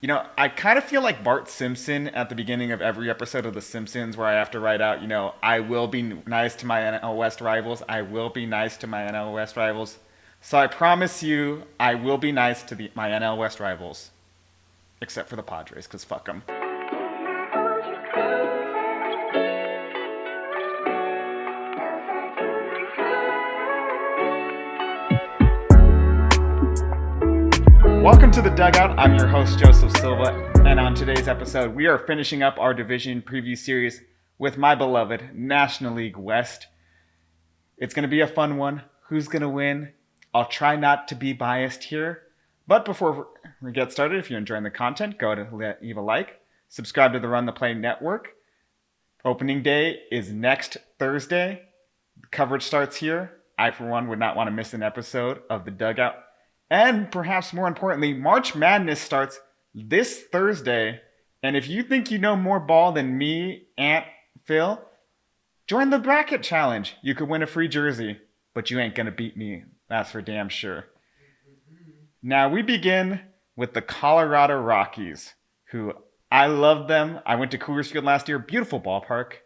I kind of feel like Bart Simpson at the beginning of every episode of The Simpsons where I have to write out, I will be nice to my NL West rivals. I will be nice to my NL West rivals. So I promise you, I will be nice to my NL West rivals. Except for the Padres, because fuck them. Welcome to the Dugout. I'm your host, Joseph Silva, and on today's episode, we are finishing up our division preview series with my beloved National League West. It's going to be a fun one. Who's going to win? I'll try not to be biased here. But before we get started, if you're enjoying the content, go ahead and leave a like. Subscribe to the Run the Play Network. Opening day is next Thursday. The coverage starts here. I, for one, would not want to miss an episode of the Dugout. And perhaps more importantly, March Madness starts this Thursday. And if you think you know more ball than me, Aunt Phil, join the bracket challenge. You could win a free jersey, but you ain't going to beat me. That's for damn sure. Now we begin with the Colorado Rockies, who I love them. I went to Coors Field last year. Beautiful ballpark.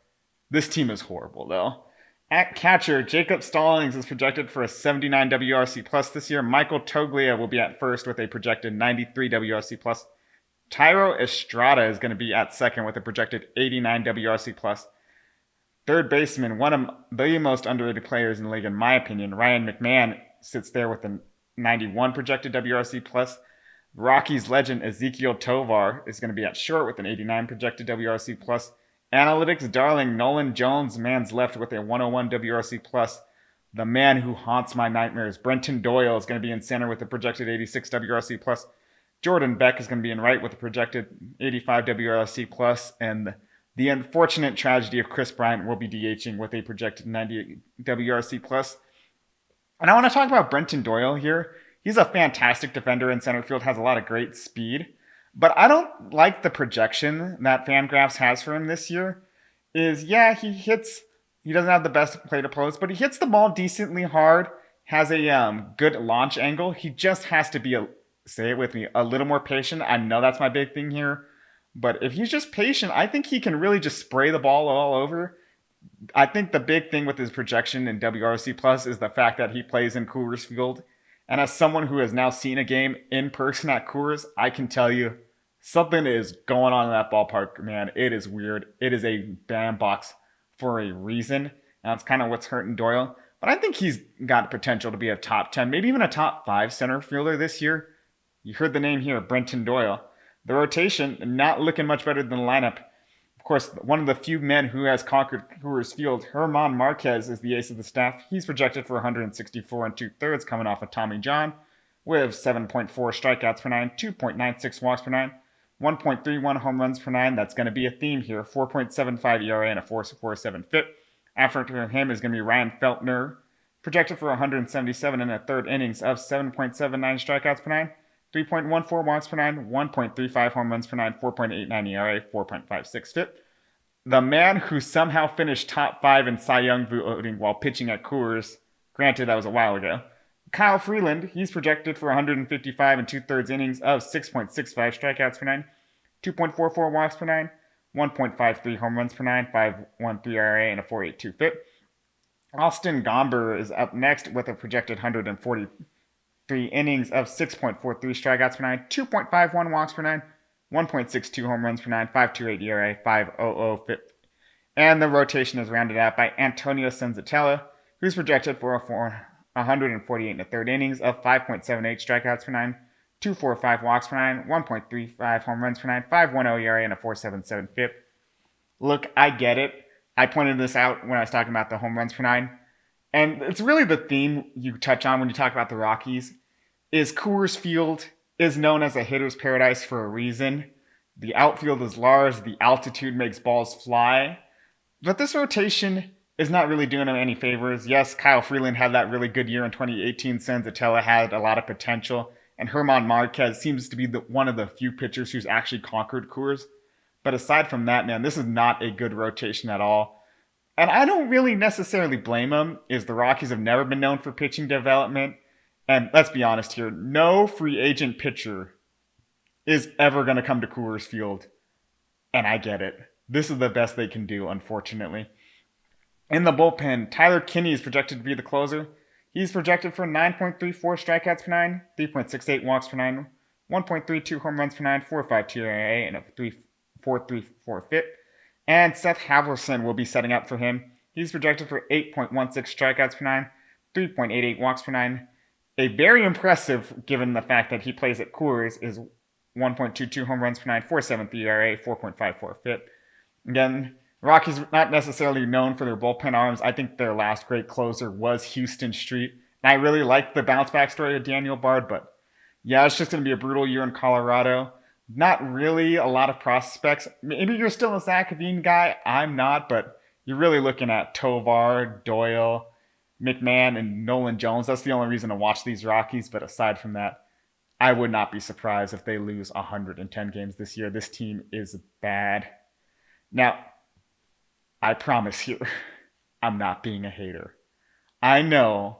This team is horrible, though. At catcher, Jacob Stallings is projected for a 79 WRC plus this year. Michael Toglia will be at first with a projected 93 WRC plus. Tyro Estrada is going to be at second with a projected 89 WRC plus. Third baseman, one of the most underrated players in the league in my opinion, Ryan McMahon sits there with a 91 projected WRC plus. Rockies legend Ezekiel Tovar is going to be at short with an 89 projected WRC plus. Analytics darling Nolan Jones, man's left with a 101 WRC plus. The man who haunts my nightmares, Brenton Doyle, is going to be in center with a projected 86 WRC plus. Jordan Beck is going to be in right with a projected 85 WRC plus. And the unfortunate tragedy of Chris Bryant will be DHing with a projected 98 WRC plus. And I want to talk about Brenton Doyle here. He's a fantastic defender in center field, has a lot of great speed. But I don't like the projection that Fangraphs has for him this year. He doesn't have the best plate approach, but he hits the ball decently hard, has a good launch angle. He just has to be, say it with me, a little more patient. I know that's my big thing here. But if he's just patient, I think he can really just spray the ball all over. I think the big thing with his projection in WRC Plus is the fact that he plays in Coors Field. And as someone who has now seen a game in person at Coors, I can tell you something is going on in that ballpark, man. It is weird. It is a bandbox for a reason. And that's kind of what's hurting Doyle. But I think he's got potential to be a top 10, maybe even a top 5 center fielder this year. You heard the name here, Brenton Doyle. The rotation, not looking much better than the lineup. Of course, one of the few men who has conquered Coors Field, German Marquez, is the ace of the staff. He's projected for 164 and 2/3 coming off of Tommy John with 7.4 strikeouts per 9, 2.96 walks per 9, 1.31 home runs per 9. That's going to be a theme here. 4.75 ERA and a 4.47 FIP. After him is going to be Ryan Feltner, projected for 177 and a third innings of 7.79 strikeouts per 9. 3.14 walks per 9, 1.35 home runs per 9, 4.89 ERA, 4.56 FIP. The man who somehow finished top 5 in Cy Young voting while pitching at Coors, granted that was a while ago. Kyle Freeland, he's projected for 155 and 2/3 innings of 6.65 strikeouts per 9, 2.44 walks per 9, 1.53 home runs per 9, 5.13 ERA, and a 4.82 FIP. Austin Gomber is up next with a projected 143 innings of 6.43 strikeouts per 9, 2.51 walks per 9, 1.62 home runs per 9, 5.28 ERA, 5.00 FIP. And the rotation is rounded out by Antonio Senzatella, who's projected for 148 and a third innings of 5.78 strikeouts per 9, 2.45 walks per 9, 1.35 home runs per 9, 5.10 ERA, and a 4.77 FIP. Look, I get it. I pointed this out when I was talking about the home runs per 9. And it's really the theme you touch on when you talk about the Rockies, is Coors Field is known as a hitter's paradise for a reason. The outfield is large, the altitude makes balls fly. But this rotation is not really doing him any favors. Yes, Kyle Freeland had that really good year in 2018. Senzatella had a lot of potential. And German Marquez seems to be one of the few pitchers who's actually conquered Coors. But aside from that, man, this is not a good rotation at all. And I don't really necessarily blame them, is the Rockies have never been known for pitching development. And let's be honest here, no free agent pitcher is ever going to come to Coors Field. And I get it. This is the best they can do, unfortunately. In the bullpen, Tyler Kinney is projected to be the closer. He's projected for 9.34 strikeouts per nine, 3.68 walks per nine, 1.32 home runs per nine, 4.52 ERA, and a 3.434 FIP. And Seth Halverson will be setting up for him. He's projected for 8.16 strikeouts per nine, 3.88 walks per nine. A very impressive, given the fact that he plays at Coors, is 1.22 home runs per nine, 4.73 ERA, 4.54 FIP. Again, Rockies not necessarily known for their bullpen arms. I think their last great closer was Houston Street. And I really like the bounce back story of Daniel Bard, but yeah, it's just going to be a brutal year in Colorado. Not really a lot of prospects. Maybe you're still a Zach Aveen guy. I'm not, but you're really looking at Tovar, Doyle, McMahon, and Nolan Jones. That's the only reason to watch these Rockies. But aside from that, I would not be surprised if they lose 110 games this year. This team is bad. Now, I promise you, I'm not being a hater. I know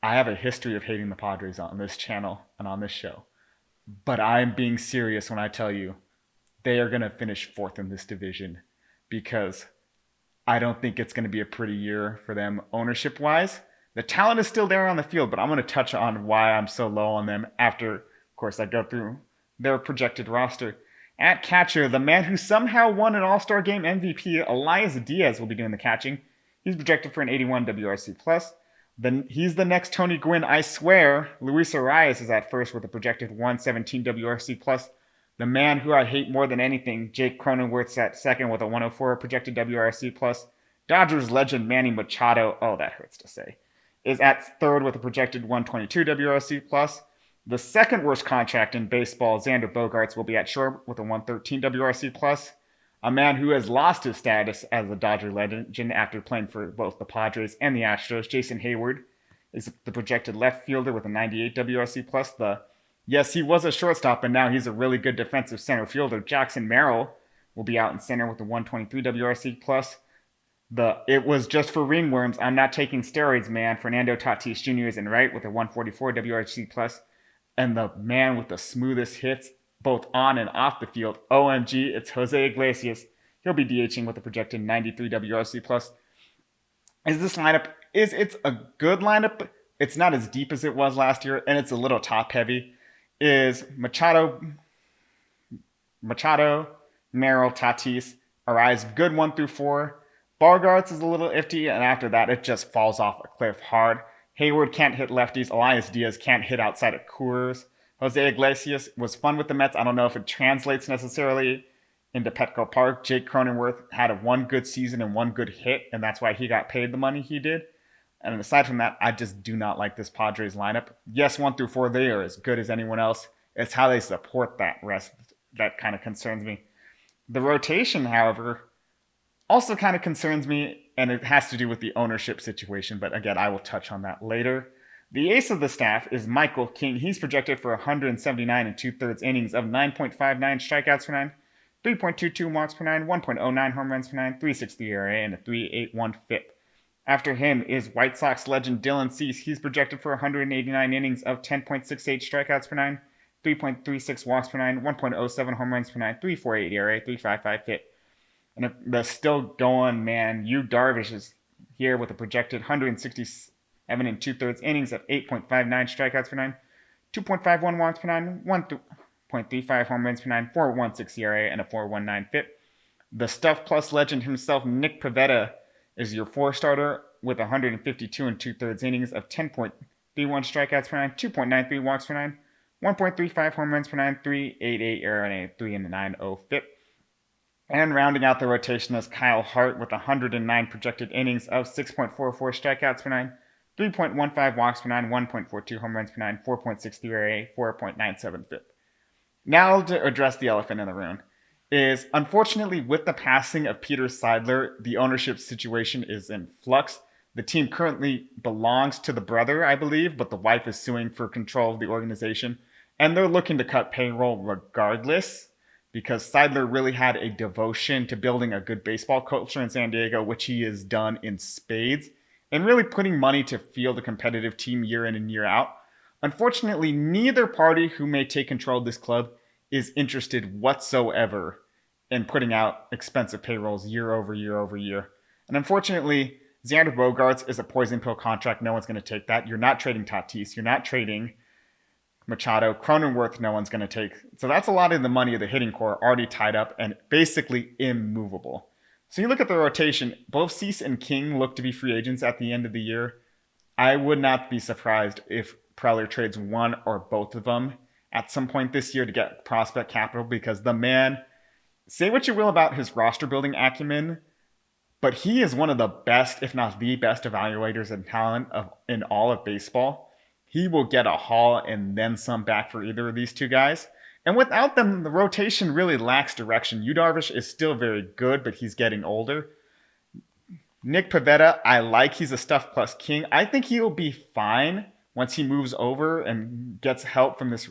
I have a history of hating the Padres on this channel and on this show. But I'm being serious when I tell you they are going to finish fourth in this division because I don't think it's going to be a pretty year for them ownership-wise. The talent is still there on the field, but I'm going to touch on why I'm so low on them after, of course, I go through their projected roster. At catcher, the man who somehow won an All-Star Game MVP, Elias Diaz, will be doing the catching. He's projected for an 81 WRC+. He's the next Tony Gwynn, I swear. Luis Arias is at first with a projected 117 WRC+. The man who I hate more than anything, Jake Cronenworth's at second with a 104 projected WRC+. Dodgers legend Manny Machado, oh, that hurts to say, is at third with a projected 122 WRC+. The second worst contract in baseball, Xander Bogaerts, will be at short with a 113 WRC+. A man who has lost his status as a Dodger legend after playing for both the Padres and the Astros, Jason Hayward, is the projected left fielder with a 98 WRC+. Yes, he was a shortstop, and now he's a really good defensive center fielder. Jackson Merrill will be out in center with a 123 WRC+. It was just for ringworms. I'm not taking steroids, man. Fernando Tatis Jr. is in right with a 144 WRC+. And the man with the smoothest hits, both on and off the field, OMG, it's Jose Iglesias. He'll be DHing with a projected 93 WRC+. It's a good lineup. It's not as deep as it was last year, and it's a little top heavy. Is Machado, Merrill, Tatis, Arias, good 1 through 4. Bogaerts is a little iffy, and after that, it just falls off a cliff hard. Hayward can't hit lefties. Elias Diaz can't hit outside of Coors. Jose Iglesias was fun with the Mets. I don't know if it translates necessarily into Petco Park. Jake Cronenworth had one good season and one good hit, and that's why he got paid the money he did. And aside from that, I just do not like this Padres lineup. Yes, 1 through 4, they are as good as anyone else. It's how they support that rest that kind of concerns me. The rotation, however, also kind of concerns me, and it has to do with the ownership situation. But again, I will touch on that later. The ace of the staff is Michael King. He's projected for 179 and 2/3 innings of 9.59 strikeouts per nine, 3.22 walks per nine, 1.09 home runs per nine, 3.60 ERA, and a 3.81 FIP. After him is White Sox legend Dylan Cease. He's projected for 189 innings of 10.68 strikeouts per nine, 3.36 walks per nine, 1.07 home runs per nine, 3.48 ERA, 3.55 FIP. And if they're still going, man, Yu Darvish is here with a projected 167 and 2/3 innings of 8.59 strikeouts per nine, 2.51 walks per nine, 1.35 home runs per nine, 4.16 ERA, and a 4.19 FIP. The Stuff Plus legend himself, Nick Pivetta, is your 4-starter with 152 and 2/3 innings of 10.31 strikeouts per nine, 2.93 walks per nine, 1.35 home runs per nine, 3.88 ERA, and a 3.90 FIP. And rounding out the rotation is Kyle Hart with 109 projected innings of 6.44 strikeouts per nine, 3.15 walks per nine, 1.42 home runs per nine, 4.63 ERA, 4.97 FIP. Now to address the elephant in the room is, unfortunately, with the passing of Peter Seidler, the ownership situation is in flux. The team currently belongs to the brother, I believe, but the wife is suing for control of the organization. And they're looking to cut payroll regardless, because Seidler really had a devotion to building a good baseball culture in San Diego, which he has done in spades, and really putting money to field a competitive team year in and year out. Unfortunately, neither party who may take control of this club is interested whatsoever in putting out expensive payrolls year over year over year. And unfortunately, Xander Bogaerts is a poison pill contract. No one's going to take that. You're not trading Tatis. You're not trading Machado. Cronenworth, no one's going to take. So that's a lot of the money of the hitting core already tied up and basically immovable. So you look at the rotation. Both Cease and King look to be free agents at the end of the year. I would not be surprised if Preller trades one or both of them at some point this year to get prospect capital, because the man, say what you will about his roster building acumen, but he is one of the best, if not the best, evaluators and talent in all of baseball. He will get a haul and then some back for either of these two guys. And without them, the rotation really lacks direction. Yu Darvish is still very good, but he's getting older. Nick Pivetta, I like. He's a stuff plus king. I think he'll be fine once he moves over and gets help from this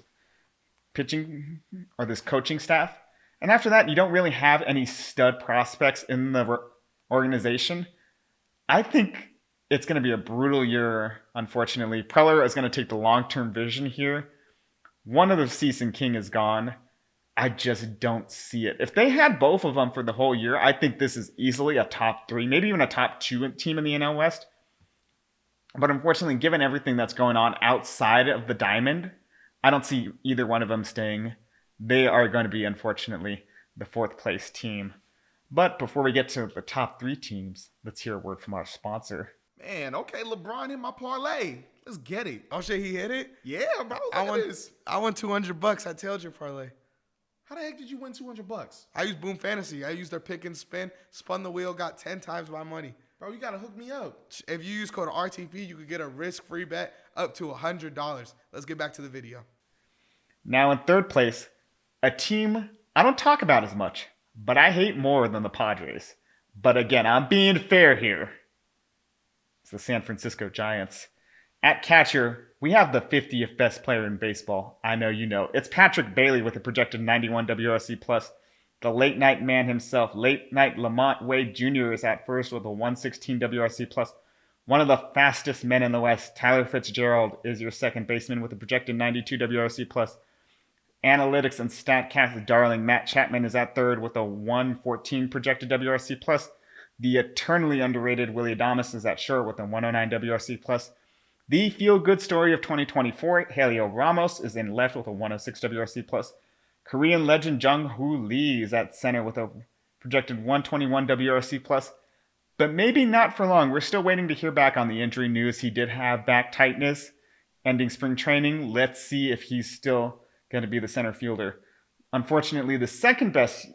pitching or this coaching staff. And after that, you don't really have any stud prospects in the organization. I think it's going to be a brutal year, unfortunately. Preller is going to take the long-term vision here. One of the Cease and King is gone. I just don't see it. If they had both of them for the whole year, I think this is easily a top 3, maybe even a top 2 team in the NL West. But unfortunately, given everything that's going on outside of the diamond, I don't see either one of them staying. They are going to be, unfortunately, the 4th place team. But before we get to the top 3 teams, let's hear a word from our sponsor. Man, okay, LeBron hit my parlay. Let's get it. Oh shit, he hit it? Yeah, bro. Look at this. I won $200. I tailed your parlay. How the heck did you win $200? I used Boom Fantasy. I used their pick and spin, spun the wheel, got 10 times my money. Bro, you gotta hook me up. If you use code RTP, you could get a risk-free bet up to $100. Let's get back to the video. Now in 3rd place, a team I don't talk about as much, but I hate more than the Padres. But again, I'm being fair here. It's the San Francisco Giants. At catcher, we have the 50th best player in baseball. I know you know. It's Patrick Bailey with a projected 91 WRC+. The late night man himself, late night Lamont Wade Jr. is at first with a 116 WRC+. One of the fastest men in the West, Tyler Fitzgerald, is your second baseman with a projected 92 WRC+. Analytics and StatCast darling Matt Chapman is at third with a 114 projected WRC+. The eternally underrated Willie Adames is at short with a 109 WRC+. The feel-good story of 2024, Helio Ramos, is in left with a 106 WRC+. Korean legend Jung-Hoo Lee is at center with a projected 121 WRC+. But maybe not for long. We're still waiting to hear back on the injury news. He did have back tightness ending spring training. Let's see if he's still going to be the center fielder. Unfortunately, the second best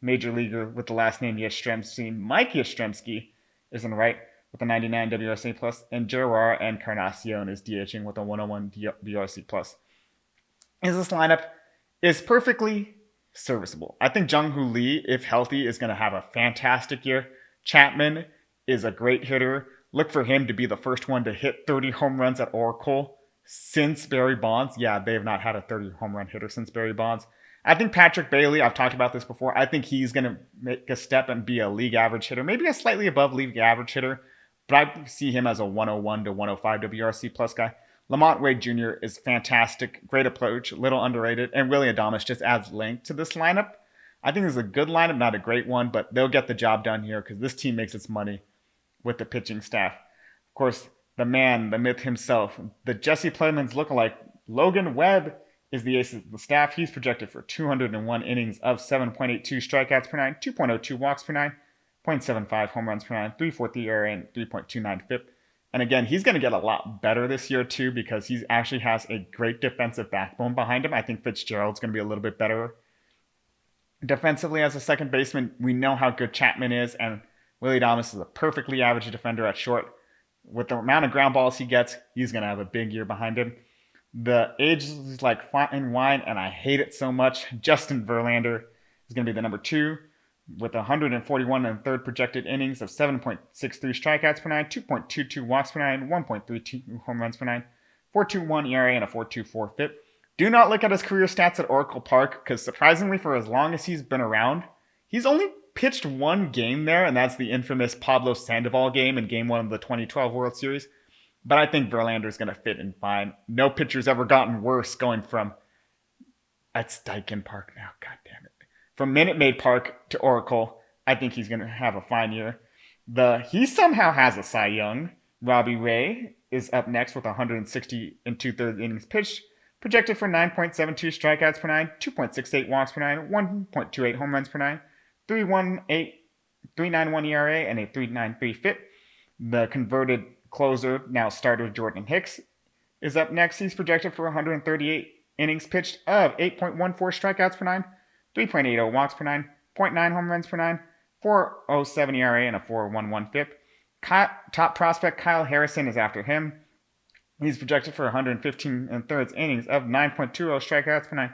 major leaguer with the last name Yastrzemski, Mike Yastrzemski, is in right with a 99 WRC+, and Gerard Encarnacion is DHing with a 101 WRC+. This lineup is perfectly serviceable. I think Jung-Hoo Lee, if healthy, is going to have a fantastic year. Chapman is a great hitter. Look for him to be the first one to hit 30 home runs at Oracle since Barry Bonds. Yeah, they have not had a 30 home run hitter since Barry Bonds. I think Patrick Bailey, I've talked about this before, I think he's going to make a step and be a league average hitter, maybe a slightly above league average hitter, but I see him as a 101 to 105 WRC+ guy. Lamont Wade Jr. is fantastic, great approach, little underrated, and Willie Adames just adds length to this lineup. I think this is a good lineup, not a great one, but they'll get the job done here because this team makes its money with the pitching staff. Of course, the man, the myth himself, the Jesse Plemons lookalike, Logan Webb, is the ace of the staff. He's projected for 201 innings of 7.82 strikeouts per 9, 2.02 walks per 9, 0.75 home runs per 9, 3.43 ERA, and 3.29 FIP. And again, he's going to get a lot better this year too because he actually has a great defensive backbone behind him. I think Fitzgerald's going to be a little bit better defensively as a second baseman. We know how good Chapman is, and Willie Adames is a perfectly average defender at short. With the amount of ground balls he gets, he's going to have a big year behind him. The age is like fine wine, and I hate it so much. Justin Verlander is going to be the number 2 with 141 and third projected innings of 7.63 strikeouts per 9, 2.22 walks per 9, 1.32 home runs per 9, 4.21 ERA, and a 4.24 FIP. Do not look at his career stats at Oracle Park because surprisingly for as long as he's been around, he's only pitched one game there, and that's the infamous Pablo Sandoval game in Game 1 of the 2012 World Series. But I think Verlander is going to fit in fine. No pitcher's ever gotten worse going from It's Daikin Park now. God damn it. From Minute Maid Park to Oracle, I think he's going to have a fine year. He somehow has a Cy Young. Robbie Ray is up next with 160 and two-thirds innings pitched, projected for 9.72 strikeouts per nine, 2.68 walks per nine, 1.28 home runs per nine, 3.91 ERA, and a 3.93 FIP. The converted closer, now starter Jordan Hicks, is up next. He's projected for 138 innings pitched of 8.14 strikeouts per nine, 3.80 walks per nine, zero point 0.9 home runs per nine, 4.07 ERA, and a 4.11 FIP. Top prospect Kyle Harrison is after him. He's projected for 115 and thirds innings of 9.20 strikeouts per nine,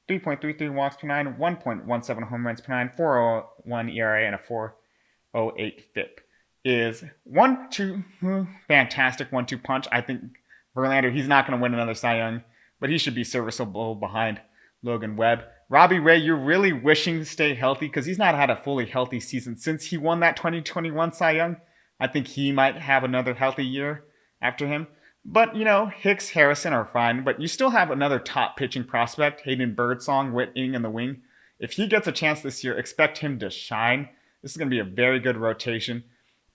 3.33 walks per nine, 1.17 home runs per nine, 4.01 ERA, and a 4.08 FIP. Is 1-2 fantastic 1-2 punch. I think Verlander, he's not going to win another Cy Young, but he should be serviceable behind Logan Webb. Robbie Ray, you're really wishing to stay healthy because he's not had a fully healthy season since he won that 2021 Cy Young. I think he might have another healthy year after him. But, Hicks, Harrison are fine, but you still have another top pitching prospect, Hayden Birdsong, waiting in the wing. If he gets a chance this year, expect him to shine. This is going to be a very good rotation.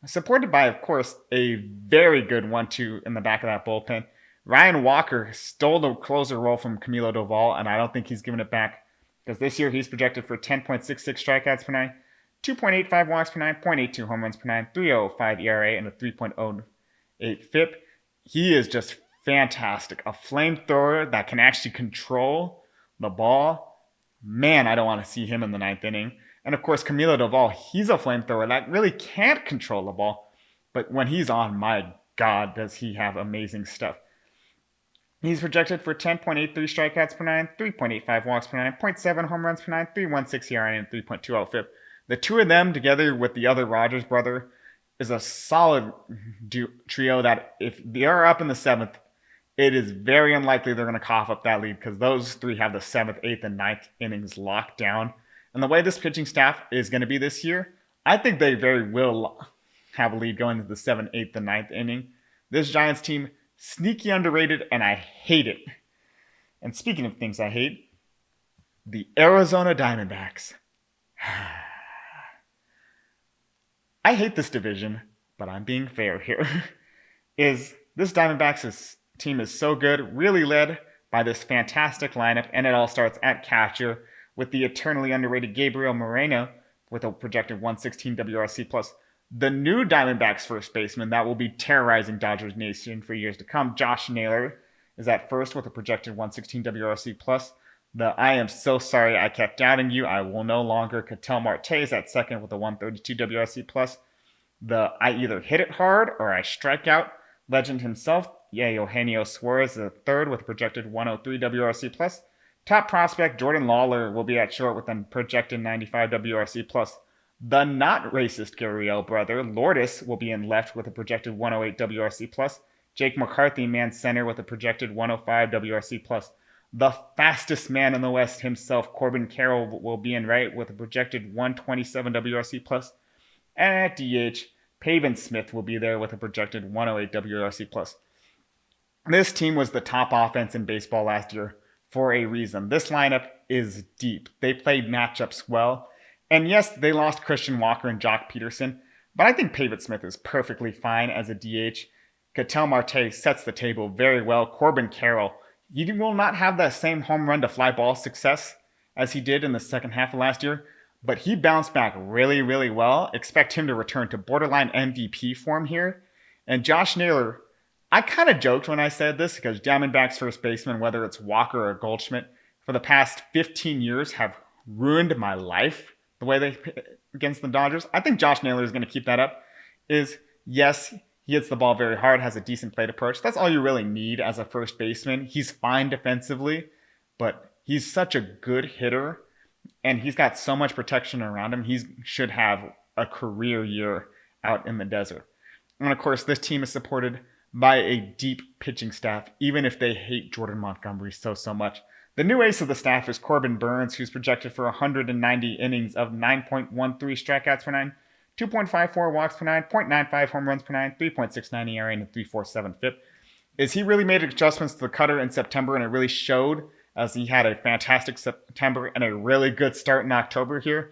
Supported by, of course, a very good 1-2 in the back of that bullpen. Ryan Walker stole the closer role from Camilo Doval, and I don't think he's giving it back. Because this year he's projected for 10.66 strikeouts per nine, 2.85 walks per nine, 0.82 home runs per nine, 3.05 ERA, and a 3.08 FIP. He is just fantastic. A flamethrower that can actually control the ball. Man, I don't want to see him in the ninth inning. And of course, Camilo Doval, he's a flamethrower that really can't control the ball. But when he's on, my God, does he have amazing stuff. He's projected for 10.83 strikeouts per nine, 3.85 walks per nine, 0.7 home runs per nine, 3.16 ERA, and 3.20 FIP. The two of them together with the other Rogers brother is a solid trio that if they are up in the seventh, it is very unlikely they're going to cough up that lead because those three have the seventh, eighth, and ninth innings locked down. And the way this pitching staff is going to be this year, I think they very will have a lead going into the seventh, eighth, and ninth inning. This Giants team, sneaky underrated, and I hate it. And speaking of things I hate, the Arizona Diamondbacks. I hate this division, but I'm being fair here. This Diamondbacks team is so good, really led by this fantastic lineup, and it all starts at catcher with the eternally underrated Gabriel Moreno with a projected 116 WRC+. The new Diamondbacks first baseman that will be terrorizing Dodgers Nation for years to come, Josh Naylor, is at first with a projected 116 WRC+. I am so sorry I kept doubting you. I will no longer. Ketel Marte is at second with a 132 WRC+. I either hit it hard or I strike out. Legend himself, Eugenio Suarez, is third with a projected 103 WRC+. Top prospect Jordan Lawler will be at short with a projected 95 WRC+. The not racist Gurriel brother, Lourdes, will be in left with a projected 108 WRC+. Jake McCarthy, man center, with a projected 105 WRC+. The fastest man in the West himself, Corbin Carroll, will be in right with a projected 127 WRC+. And at DH, Pavin Smith will be there with a projected 108 WRC+. This team was the top offense in baseball last year for a reason. This lineup is deep. They played matchups well. And yes, they lost Christian Walker and Jock Peterson, but I think Pavin Smith is perfectly fine as a DH. Ketel Marte sets the table very well. Corbin Carroll, he will not have that same home run to fly ball success as he did in the second half of last year, but he bounced back really, really well. Expect him to return to borderline MVP form here. And Josh Naylor, I kind of joked when I said this because Diamondbacks first baseman, whether it's Walker or Goldschmidt, for the past 15 years have ruined my life the way they against the Dodgers. I think Josh Naylor is going to keep that up. Yes, he hits the ball very hard, has a decent plate approach. That's all you really need as a first baseman. He's fine defensively, but he's such a good hitter, and he's got so much protection around him. He should have a career year out in the desert. And of course, this team is supported by a deep pitching staff, even if they hate Jordan Montgomery so much. The new ace of the staff is Corbin Burns, who's projected for 190 innings of 9.13 strikeouts per nine, 2.54 walks per nine, 0.95 home runs per nine, 3.69 ERA, and a 3.47 FIP. He really made adjustments to the cutter in September, and it really showed as he had a fantastic September and a really good start in October here.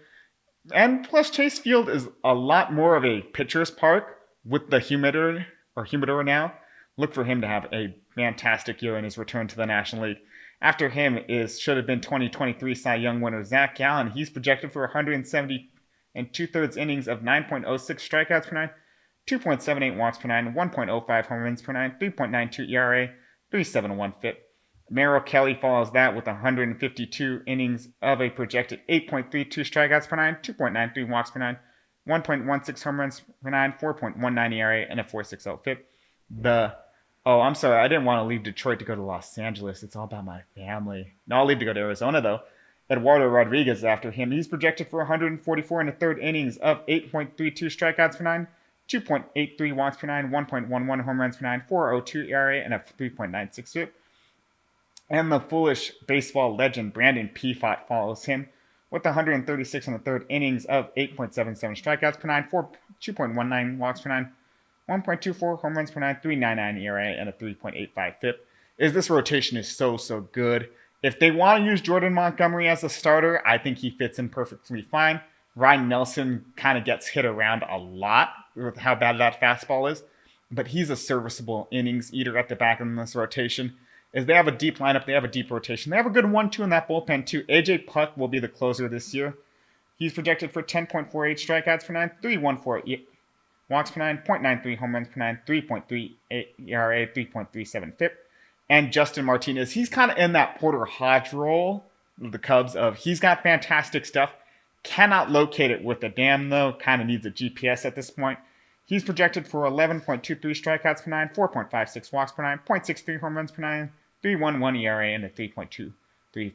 And plus, Chase Field is a lot more of a pitcher's park with the humidor now. Look for him to have a fantastic year in his return to the National League. After him should have been 2023 Cy Young winner Zach Gallen. He's projected for 170 and 2/3 innings of 9.06 strikeouts per nine, 2.78 walks per nine, 1.05 home runs per nine, 3.92 ERA, 3.71 FIP. Merrill Kelly follows that with 152 innings of a projected 8.32 strikeouts per nine, 2.93 walks per nine, 1.16 home runs per nine, 4.19 ERA, and a 4.60 FIP. I'm sorry, I didn't want to leave Detroit to go to Los Angeles. It's all about my family. No, I'll leave to go to Arizona, though. Eduardo Rodriguez is after him. He's projected for 144 1/3 innings of 8.32 strikeouts per nine, 2.83 walks per nine, 1.11 home runs per nine, 4.02 ERA, and a 3.96 FIP. And the foolish baseball legend Brandon Pfaadt follows him with 136 1/3 innings of 8.77 strikeouts per nine, 2.19 walks per nine, 1.24 home runs per nine, 3.99 ERA, and a 3.85 FIP. This rotation is so good. If they want to use Jordan Montgomery as a starter, I think he fits in perfectly fine. Ryan Nelson kind of gets hit around a lot with how bad that fastball is, but he's a serviceable innings eater at the back in this rotation. They have a deep lineup, they have a deep rotation. They have a good 1-2 in that bullpen too. AJ Puck will be the closer this year. He's projected for 10.48 strikeouts per nine, 3.14 walks per nine, 0.93 home runs per nine, 3.38 ERA, 3.37 FIP. And Justin Martinez, he's kind of in that Porter Hodge role, the Cubs he's got fantastic stuff. Cannot locate it with a dam though, kind of needs a GPS at this point. He's projected for 11.23 strikeouts per nine, 4.56 walks per nine, 0.63 home runs per nine, 3.11 ERA, and a 3.23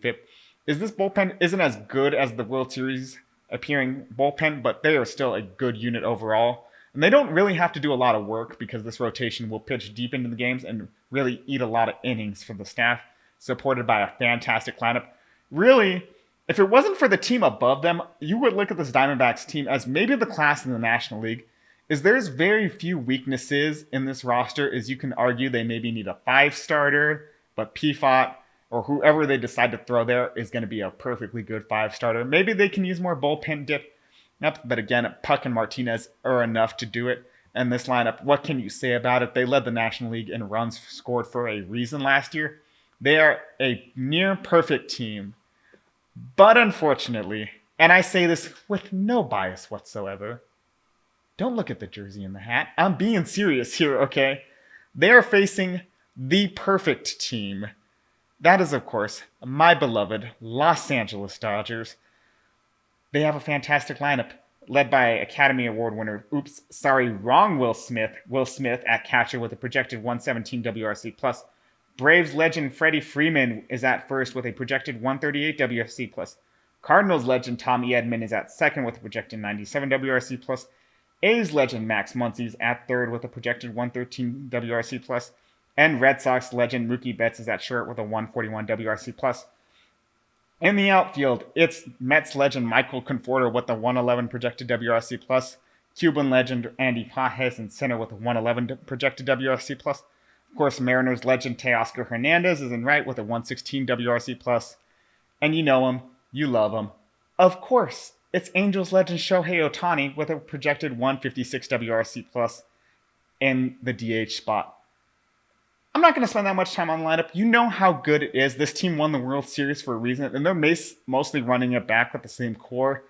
FIP. This bullpen isn't as good as the World Series appearing bullpen, but they are still a good unit overall. And they don't really have to do a lot of work because this rotation will pitch deep into the games and really eat a lot of innings for the staff, supported by a fantastic lineup. Really, if it wasn't for the team above them, you would look at this Diamondbacks team as maybe the class in the National League. There's very few weaknesses in this roster. You can argue they maybe need a 5-starter, but Pfaadt or whoever they decide to throw there is going to be a perfectly good 5-starter. Maybe they can use more bullpen depth, but again, Puck and Martinez are enough to do it. And this lineup, what can you say about it? They led the National League in runs scored for a reason last year. They are a near perfect team. But unfortunately, and I say this with no bias whatsoever, don't look at the jersey and the hat. I'm being serious here, okay? They are facing the perfect team. That is, of course, my beloved Los Angeles Dodgers. They have a fantastic lineup, led by Academy Award winner, Will Smith at catcher with a projected 117 WRC+. Braves legend Freddie Freeman is at first with a projected 138 WRC+. Cardinals legend Tommy Edman is at second with a projected 97 WRC+. A's legend Max Muncy is at third with a projected 113 WRC+. And Red Sox legend Mookie Betts is at short with a 141 WRC+. In the outfield, it's Mets legend Michael Conforto with a 111 projected WRC+. Cuban legend Andy Pages in center with a 111 projected WRC+. Of course, Mariners legend Teoscar Hernandez is in right with a 116 WRC+. And you know him, you love him. Of course, it's Angels legend Shohei Ohtani with a projected 156 WRC+ in the DH spot. I'm not going to spend that much time on the lineup. You know how good it is. This team won the World Series for a reason, and they're mostly running it back with the same core.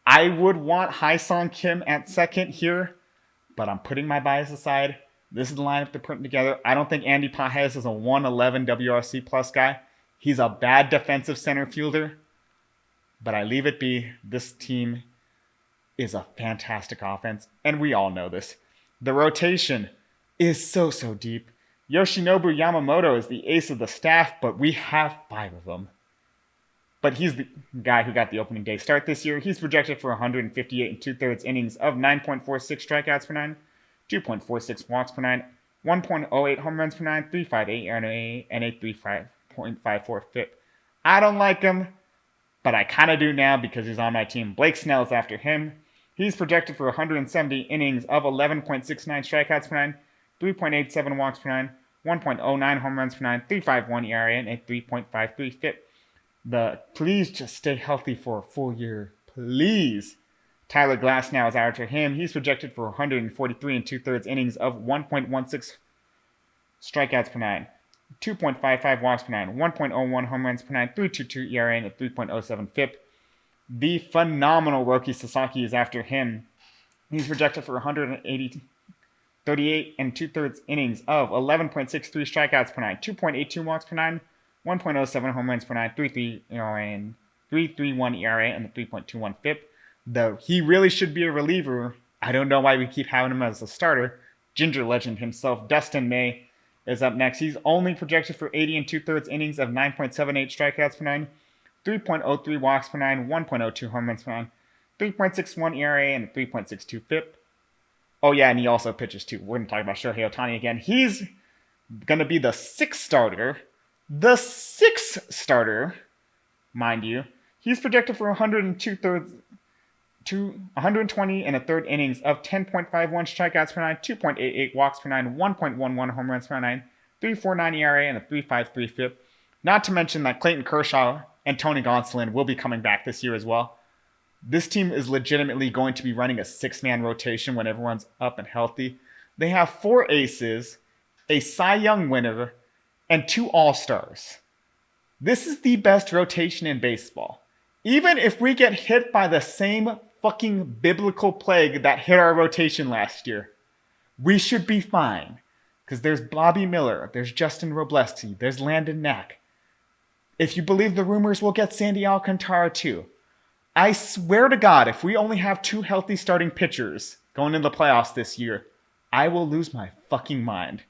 I would want Haesung Kim at second here, but I'm putting my bias aside. This is the lineup they're putting together. I don't think Andy Pages is a 111 WRC+ guy. He's a bad defensive center fielder, but I leave it be. This team is a fantastic offense, and we all know this. The rotation is so deep. Yoshinobu Yamamoto is the ace of the staff, but we have 5 of them. But he's the guy who got the opening day start this year. He's projected for 158 2/3 innings of 9.46 strikeouts per nine, 2.46 walks per nine, 1.08 home runs per nine, 3.58 ERA, and a 3.54 FIP. I don't like him, but I kind of do now because he's on my team. Blake Snell's after him. He's projected for 170 innings of 11.69 strikeouts per nine, 3.87 walks per nine, 1.09 home runs per nine, 3.51 ERA, and a 3.53 FIP. Please just stay healthy for a full year. Please. Tyler Glasnow is after him. He's projected for 143 and 2/3 innings of 1.16 strikeouts per nine, 2.55 walks per nine, 1.01 home runs per nine, 3.22 ERA, and a 3.07 FIP. The phenomenal Roki Sasaki is after him. He's projected for 38 and 2/3 innings of 11.63 strikeouts per nine, 2.82 walks per nine, 1.07 home runs per nine, 3.3 ERA, and 3.31 ERA, and a 3.21 FIP. Though he really should be a reliever, I don't know why we keep having him as a starter. Ginger legend himself, Dustin May, is up next. He's only projected for 80 and 2/3 innings of 9.78 strikeouts per nine, 3.03 walks per nine, 1.02 home runs per nine, 3.61 ERA, and a 3.62 FIP. Oh yeah, and he also pitches too. We're going to talk about Shohei Ohtani again. He's going to be the sixth starter. The sixth starter, mind you. He's projected for 120 and a third innings of 10.51 strikeouts per nine, 2.88 walks per nine, 1.11 home runs per nine, 3.49 ERA, and a 3.53 FIP. Not to mention that Clayton Kershaw and Tony Gonsolin will be coming back this year as well. This team is legitimately going to be running a six-man rotation when everyone's up and healthy. They have 4 aces, a Cy Young winner, and 2 All-Stars. This is the best rotation in baseball. Even if we get hit by the same fucking biblical plague that hit our rotation last year, we should be fine. Because there's Bobby Miller, there's Justin Robleski, there's Landon Knack. If you believe the rumors, we'll get Sandy Alcantara too. I swear to God, if we only have 2 healthy starting pitchers going into the playoffs this year, I will lose my fucking mind.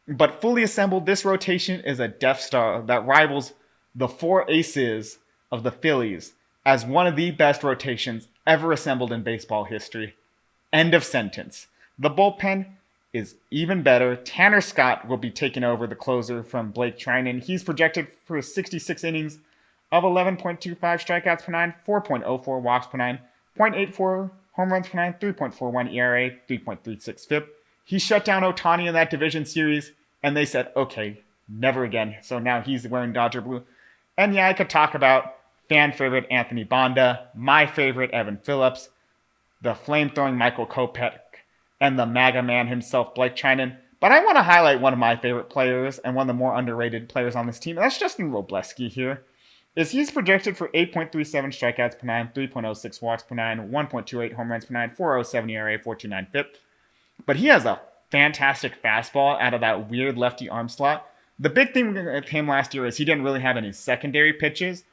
But fully assembled, this rotation is a Death Star that rivals the 4 aces of the Phillies as one of the best rotations ever assembled in baseball history. End of sentence. The bullpen is even better. Tanner Scott will be taking over the closer from Blake Trinan. He's projected for 66 innings of 11.25 strikeouts per nine, 4.04 walks per nine, 0.84 home runs per nine, 3.41 ERA, 3.36 FIP. He shut down Ohtani in that division series, and they said, okay, never again. So now he's wearing Dodger blue. And yeah, I could talk about fan favorite Anthony Bonda, my favorite Evan Phillips, the flame-throwing Michael Kopech, and the MAGA man himself, Blake Trinan. But I want to highlight one of my favorite players and one of the more underrated players on this team. And that's Justin Robleski here. He's projected for 8.37 strikeouts per nine, 3.06 walks per nine, 1.28 home runs per nine, 4.07 ERA, 4.29 FIP. But he has a fantastic fastball out of that weird lefty arm slot. The big thing with him last year is he didn't really have any secondary pitches.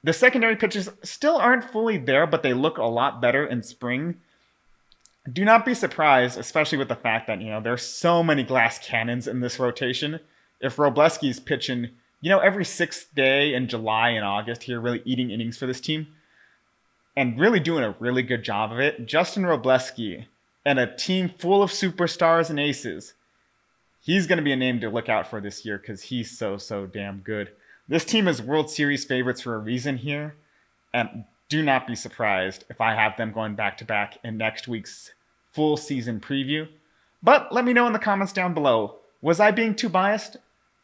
The secondary pitches still aren't fully there, but they look a lot better in spring. Do not be surprised, especially with the fact that, there's so many glass cannons in this rotation. If Robleski's pitching, every 6th day in July and August here, really eating innings for this team and really doing a really good job of it, Justin Robleski and a team full of superstars and aces, he's going to be a name to look out for this year because he's so damn good. This team is World Series favorites for a reason here, and do not be surprised if I have them going back-to-back in next week's full season preview. But let me know in the comments down below. Was I being too biased?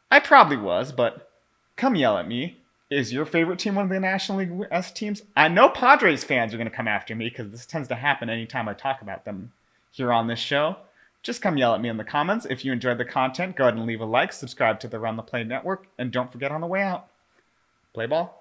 I probably was, but come yell at me. Is your favorite team one of the National League West teams? I know Padres fans are going to come after me because this tends to happen anytime I talk about them here on this show. Just come yell at me in the comments. If you enjoyed the content, go ahead and leave a like, subscribe to the Run the Play Network, and don't forget on the way out, play ball.